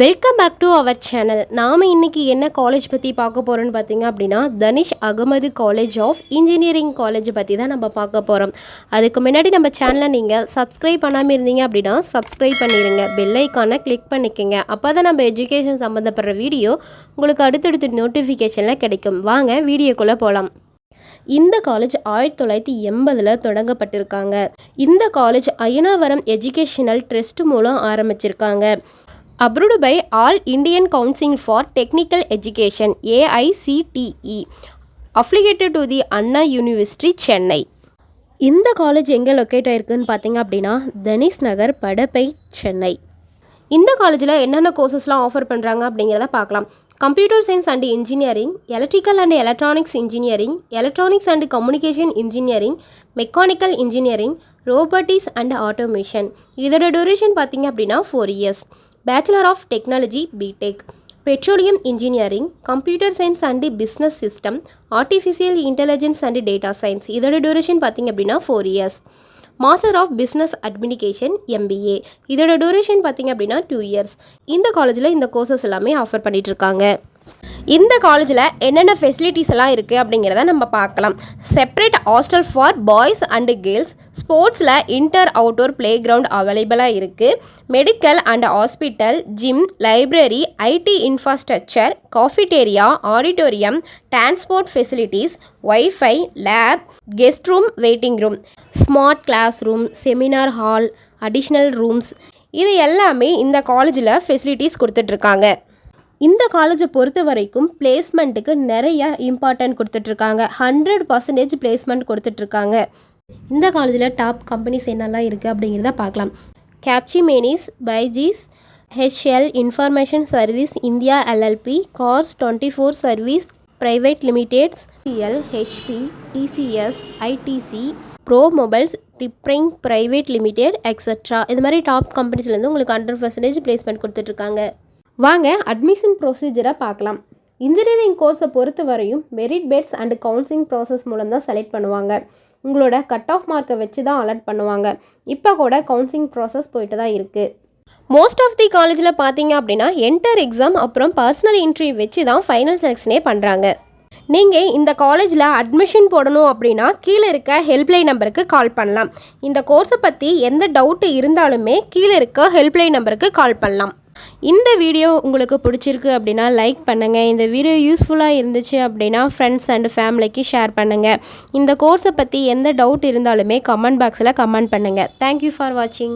Welcome back to our channel. நாம் இன்றைக்கி என்ன காலேஜ் பற்றி பார்க்க போகிறோன்னு பார்த்தீங்க அப்படின்னா, Danish Ahmed college of engineering college பற்றி தான் நம்ம பார்க்க போகிறோம். அதுக்கு முன்னாடி நம்ம சேனலை நீங்கள் சப்ஸ்கிரைப் பண்ணாமல் இருந்தீங்க அப்படின்னா சப்ஸ்கிரைப் பண்ணிடுங்க, பெல் ஐக்கானை கிளிக் பண்ணிக்கோங்க. அப்போ தான் நம்ம எஜுகேஷன் சம்மந்தப்படுற வீடியோ உங்களுக்கு அடுத்தடுத்து நோட்டிஃபிகேஷனில் கிடைக்கும். வாங்க வீடியோக்குள்ளே போகலாம். இந்த காலேஜ் 1980 தொடங்கப்பட்டிருக்காங்க. இந்த காலேஜ் அயனாவரம் எஜுகேஷனல் ட்ரஸ்ட் மூலம் ஆரம்பிச்சிருக்காங்க. Approved by All Indian Council for Technical Education AICTE, affiliated to the Anna University, Chennai. இந்த காலேஜ் எங்கே லொக்கேட் ஆகிருக்குன்னு பார்த்தீங்க அப்படின்னா, தனிஷ் நகர், படப்பை, சென்னை. இந்த காலேஜில் என்னென்ன கோர்சஸ்லாம் ஆஃபர் பண்ணுறாங்க அப்படிங்கிறத பார்க்கலாம். Computer science and engineering, electrical and electronics engineering, electronics and communication engineering, mechanical engineering, robotics and automation. இதோட டியூரேஷன் பார்த்தீங்க அப்படின்னா 4 years. Bachelor of technology BTech, petroleum engineering, computer science and business system, artificial intelligence and data science. இதோட duration பார்த்திங்க அப்படின்னா 4 years. Master of business administration MBA. இதோட duration பார்த்திங்க அப்படின்னா 2 years. இந்த காலேஜில் இந்த கோர்சஸ் எல்லாமே ஆஃபர் பண்ணிகிட்ருக்காங்க. இந்த காலேஜில் என்னென்ன ஃபெசிலிட்டிஸ் எல்லாம் இருக்குது அப்படிங்கிறத நம்ம பார்க்கலாம். Separate hostel for boys and girls, ஸ்போர்ட்ஸில் இன்டர் அவுட்டோர் பிளே கிரவுண்ட் அவைலபிளாக இருக்குது. Medical and hospital, gym, library, IT infrastructure, cafeteria, auditorium, transport facilities, wifi, lab, guest room, waiting room, smart class room, seminar hall, additional rooms, இது எல்லாமே இந்த காலேஜில் facilities கொடுத்துட்ருக்காங்க. இந்த காலேஜை பொறுத்த வரைக்கும் பிளேஸ்மெண்ட்டுக்கு நிறைய இம்பார்ட்டன்ட் கொடுத்துட்ருக்காங்க. 100% பிளேஸ்மெண்ட் கொடுத்துட்ருக்காங்க. இந்த காலேஜில் டாப் கம்பெனிஸ் என்னெல்லாம் இருக்குது அப்படிங்கிறத பார்க்கலாம். Capgemini, Byju's, HL information service India LLP, cars 24 service private limiteds, HP, TCS, ITC, pro mobiles, டிப்ரிங் பிரைவேட் லிமிடெட், எக்ஸெட்ரா. இது மாதிரி டாப் கம்பெனிஸ்லேருந்து உங்களுக்கு 100% பிளேஸ்மெண்ட் கொடுத்துட்ருக்காங்க. வாங்க அட்மிஷன் ப்ரொசீஜரை பார்க்கலாம். இன்ஜினியரிங் கோர்ஸை பொறுத்த வரையும் merit based and counselling process மூலம் தான் செலக்ட் பண்ணுவாங்க. உங்களோட கட் ஆஃப் மார்க்கை வச்சு தான் அலாட் பண்ணுவாங்க. இப்போ கூட கவுன்சிலிங் ப்ராசஸ் போயிட்டு தான் இருக்குது. மோஸ்ட் ஆஃப் தி காலேஜில் பார்த்தீங்க அப்படின்னா என்டர் எக்ஸாம் அப்புறம் பர்சனல் இன்டர்வியூ வச்சு தான் ஃபைனல் செலெக்ஷனே பண்ணுறாங்க. நீங்கள் இந்த காலேஜில் அட்மிஷன் போடணும் அப்படின்னா கீழே இருக்க ஹெல்ப்லைன் நம்பருக்கு கால் பண்ணலாம். இந்த கோர்ஸை பற்றி எந்த டவுட்டு இருந்தாலுமே கீழே இருக்க ஹெல்ப்லைன் நம்பருக்கு கால் பண்ணலாம். இந்த வீடியோ உங்களுக்கு பிடிச்சிருக்கு அப்படின்னா லைக் பண்ணுங்கள். இந்த வீடியோ யூஸ்ஃபுல்லாக இருந்துச்சு அப்படின்னா ஃப்ரெண்ட்ஸ் அண்ட் ஃபேமிலிக்கு ஷேர் பண்ணுங்கள். இந்த கோர்ஸை பற்றி எந்த டவுட் இருந்தாலுமே கமெண்ட் பாக்ஸில் கமெண்ட் பண்ணுங்கள். தேங்க்யூ ஃபார் வாட்சிங்.